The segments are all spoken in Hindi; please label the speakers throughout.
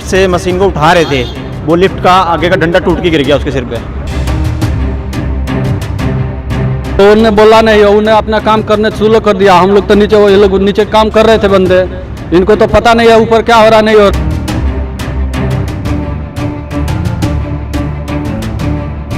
Speaker 1: से मशीन को उठा रहे थे, वो लिफ्ट का आगे का डंडा टूट के गिर गया उसके सिर पे।
Speaker 2: तो उन्होंने बोला नहीं, उन्हें अपना काम करने शुरू कर दिया। हम लोग तो नीचे, ये लोग नीचे काम कर रहे थे बंदे, इनको तो पता नहीं है ऊपर क्या हो रहा नहीं हो रहा।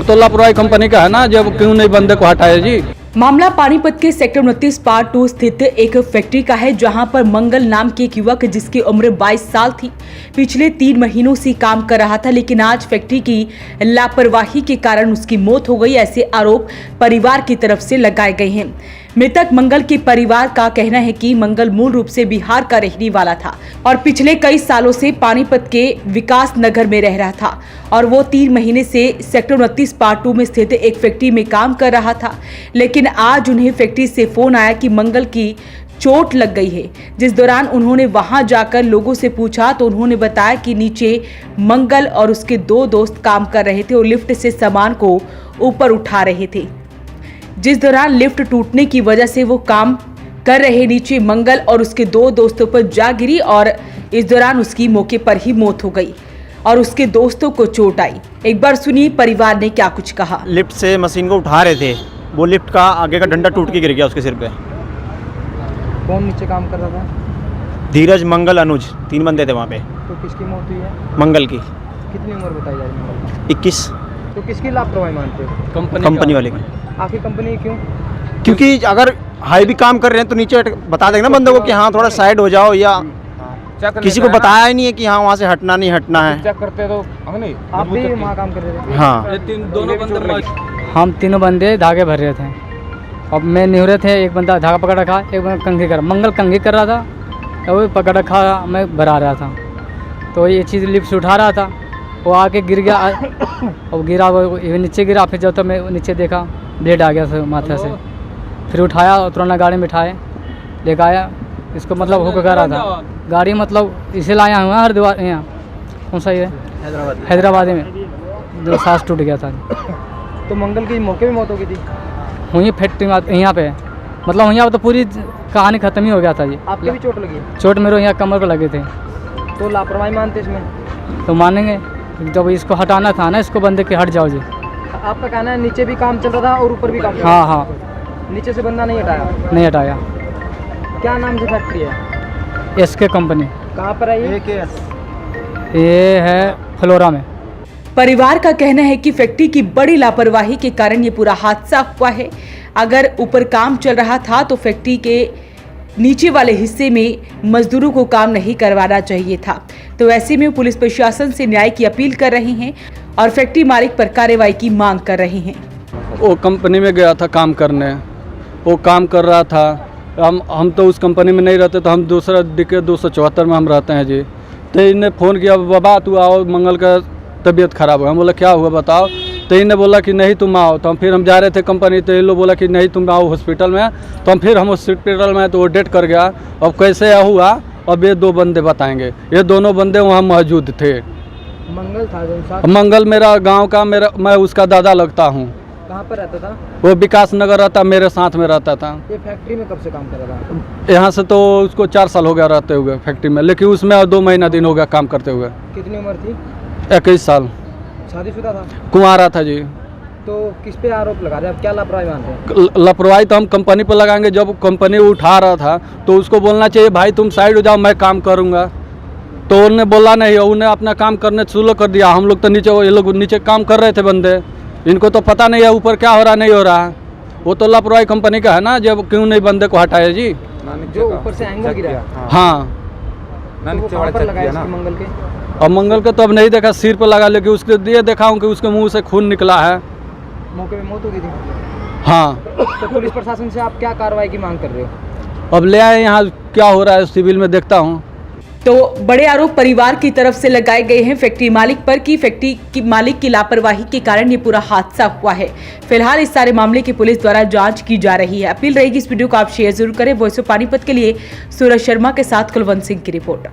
Speaker 2: तो लापरवाही कंपनी का है ना, जब क्यों नहीं बंदे को हटाया जी।
Speaker 3: मामला पानीपत के सेक्टर 29 पार्ट 2 स्थित एक फैक्ट्री का है, जहां पर मंगल नाम के एक युवक जिसकी उम्र 22 साल थी, पिछले 3 महीनों से काम कर रहा था, लेकिन आज फैक्ट्री की लापरवाही के कारण उसकी मौत हो गई। ऐसे आरोप परिवार की तरफ से लगाए गए हैं। मृतक मंगल के परिवार का कहना है कि मंगल मूल रूप से बिहार का रहने वाला था और पिछले कई सालों से पानीपत के विकास नगर में रह रहा था और वो 3 महीने से सेक्टर 29 पार्ट 2 में स्थित एक फैक्ट्री में काम कर रहा था। लेकिन आज उन्हें फैक्ट्री से फोन आया कि मंगल की चोट लग गई है। जिस दौरान उन्होंने वहां जाकर लोगों से पूछा तो उन्होंने बताया कि नीचे मंगल और उसके 2 दोस्त काम कर रहे थे और लिफ्ट से सामान को ऊपर उठा रहे थे। जिस दौरान लिफ्ट टूटने की वजह से वो काम कर रहे नीचे मंगल और उसके 2 दोस्तों पर जा गिरी और इस दौरान उसकी मौके पर ही मौत हो गई और उसके दोस्तों को चोट आई। एक बार सुनिए परिवार ने क्या कुछ कहा।
Speaker 1: लिफ्ट से मशीन को उठा रहे थे, वो लिफ्ट का आगे का डंडा टूट के गिर गया उसके सिर पे।
Speaker 4: कौन नीचे काम कर रहा था?
Speaker 1: धीरज, मंगल, अनुज, 3 बंदे थे वहाँ पे।
Speaker 4: तो किसकी मौत हुई है?
Speaker 1: मंगल की।
Speaker 4: कितनी उम्र बताई जा रही है मंगल की?
Speaker 1: 21।
Speaker 4: तो किसकी लापरवाही मानते हो?
Speaker 1: कंपनी वाले की।
Speaker 4: आखिर कंपनी क्यों?
Speaker 1: क्योंकि अगर हाई भी काम कर रहे हैं तो नीचे बता देंगे ना बंदों को कि हाँ थोड़ा साइड हो जाओ, या किसी को बताया ही नहीं है कि हाँ वहाँ से हटना नहीं हटना है।
Speaker 4: चेक करते तो नहीं, आप भी वहाँ काम कर रहे थे?
Speaker 1: हाँ,
Speaker 2: दोनों बंदे
Speaker 5: हम तीनों बंदे धागे भर रहे थे। अब मैं निहुरे थे, एक बंदा धागा पकड़ रखा, एक बंदा कंघी कर, मंगल कंघी कर रहा था, वो पकड़ रखा, मैं भरा रहा था। तो ये चीज़ लिफ्ट से उठा रहा था, वो आके गिर गया और गिरा, वो नीचे गिरा। फिर जब तक मैं नीचे देखा ब्लेड आ गया माथे से, फिर उठाया और तुरंत गाड़ी में उठाए लेकर आया। इसको मतलब होकर कर रहा था गाड़ी, मतलब इसे लाया हुआ हरिद्वार, यहाँ कौन सा ये हैदराबाद में, जो सांस टूट गया था।
Speaker 4: तो मंगल की मौके में मौत हो गई थी?
Speaker 5: वहीं फैक्ट्री में यहाँ पे, मतलब यहाँ तो पूरी कहानी ख़त्म ही हो गया था जी।
Speaker 4: आपके भी चोट लगी?
Speaker 5: चोट मेरे यहाँ कमर पर लगे थे।
Speaker 4: तो लापरवाही मानते इसमें?
Speaker 5: तो मानेंगे, जब इसको हटाना था ना, इसको बंदे के हट जाओ जी।
Speaker 4: आपका कहना है नीचे भी काम चल रहा था और ऊपर भी काम चल रहा
Speaker 5: हाँ
Speaker 4: था?
Speaker 5: हाँ,
Speaker 4: नीचे से बंदा नहीं हटाया?
Speaker 5: नहीं हटाया।
Speaker 4: क्या नाम से फैक्ट्री है?
Speaker 5: SK company.
Speaker 4: कहाँ पर है ये?
Speaker 5: ये है फ्लोरा में।
Speaker 3: परिवार का कहना है कि फैक्ट्री की बड़ी लापरवाही के कारण ये पूरा हादसा हुआ है। अगर ऊपर काम चल रहा था तो फैक्ट्री के नीचे वाले हिस्से में मजदूरों को काम नहीं करवाना चाहिए था। तो ऐसे में पुलिस प्रशासन से न्याय की अपील कर रहे हैं और फैक्ट्री मालिक पर कार्रवाई की मांग कर रहे हैं।
Speaker 2: वो कंपनी में गया था काम करने, वो काम कर रहा था। हम तो उस कंपनी में नहीं रहते, तो हम दूसरा DK 274 में हम रहते हैं जी। तो इन्हें फ़ोन किया, बाबा तू आओ, मंगल का तबीयत ख़राब हुआ। हम बोला क्या हुआ बताओ। तो इन्हें बोला कि नहीं तुम आओ। तो हम फिर जा रहे थे कंपनी, तो इन लोग बोला कि नहीं तुम आओ हॉस्पिटल में। तो हम हॉस्पिटल में, तो वो डेट कर गया। अब कैसे हुआ अब ये 2 बंदे बताएंगे। ये दोनों बंदे वहाँ मौजूद थे।
Speaker 4: मंगल था जो साथ?
Speaker 2: मंगल मेरा गाँव का, मैं उसका दादा लगता हूँ।
Speaker 4: कहाँ पर रहता था?
Speaker 2: वो विकास नगर रहता, मेरे साथ में रहता था।
Speaker 4: ये फैक्ट्री में कब से काम कर रहा था?
Speaker 2: यहाँ से तो उसको 4 साल हो गया रहते हुए फैक्ट्री में, लेकिन उसमें 2 महीना दिन हो गया काम करते हुए।
Speaker 4: कितनी उम्र थी?
Speaker 2: 21 साल।
Speaker 4: शादीशुदा था?
Speaker 2: कुंवारा था जी।
Speaker 4: तो किस पे आरोप लगा रहे हैं? आप क्या लापरवाही मानते हैं?
Speaker 2: लापरवाही तो हम कंपनी पर लगाएंगे। जब कंपनी उठा रहा था तो उसको बोलना चाहिए भाई तुम साइड हो जाओ, मैं काम करूँगा। तो उन्होंने बोला नहीं, उन्हें अपना काम करने शुरू कर दिया। हम लोग तो नीचे, ये लोग नीचे काम कर रहे थे बंदे, इनको तो पता नहीं है ऊपर क्या हो रहा नहीं हो रहा। वो तो लापरवाही कंपनी का है ना, जब क्यों नहीं बंदे को हटाया जी।
Speaker 4: जो ऊपर से एंगल गिरा?
Speaker 2: हाँ।
Speaker 4: तो वो कहाँ पर लगाया इसके मंगल के?
Speaker 2: और मंगल के तो अब नहीं देखा, सिर पर लगा, लेकिन उसके ये देखा हूँ कि उसके मुंह से खून निकला है।
Speaker 4: मौके में मौत हो गई थी?
Speaker 2: हाँ।
Speaker 4: तो पुलिस प्रशासन से आप क्या कार्रवाई की मांग कर रहे हो?
Speaker 2: अब ले आए यहाँ, क्या हो रहा है सिविल में देखता हूँ।
Speaker 3: तो बड़े आरोप परिवार की तरफ से लगाए गए हैं फैक्ट्री मालिक पर कि फैक्ट्री की मालिक की लापरवाही के कारण ये पूरा हादसा हुआ है। फिलहाल इस सारे मामले की पुलिस द्वारा जांच की जा रही है। अपील रहेगी इस वीडियो को आप शेयर जरूर करें। वॉइस ऑफ पानीपत के लिए सूरज शर्मा के साथ कुलवंत सिंह की रिपोर्ट।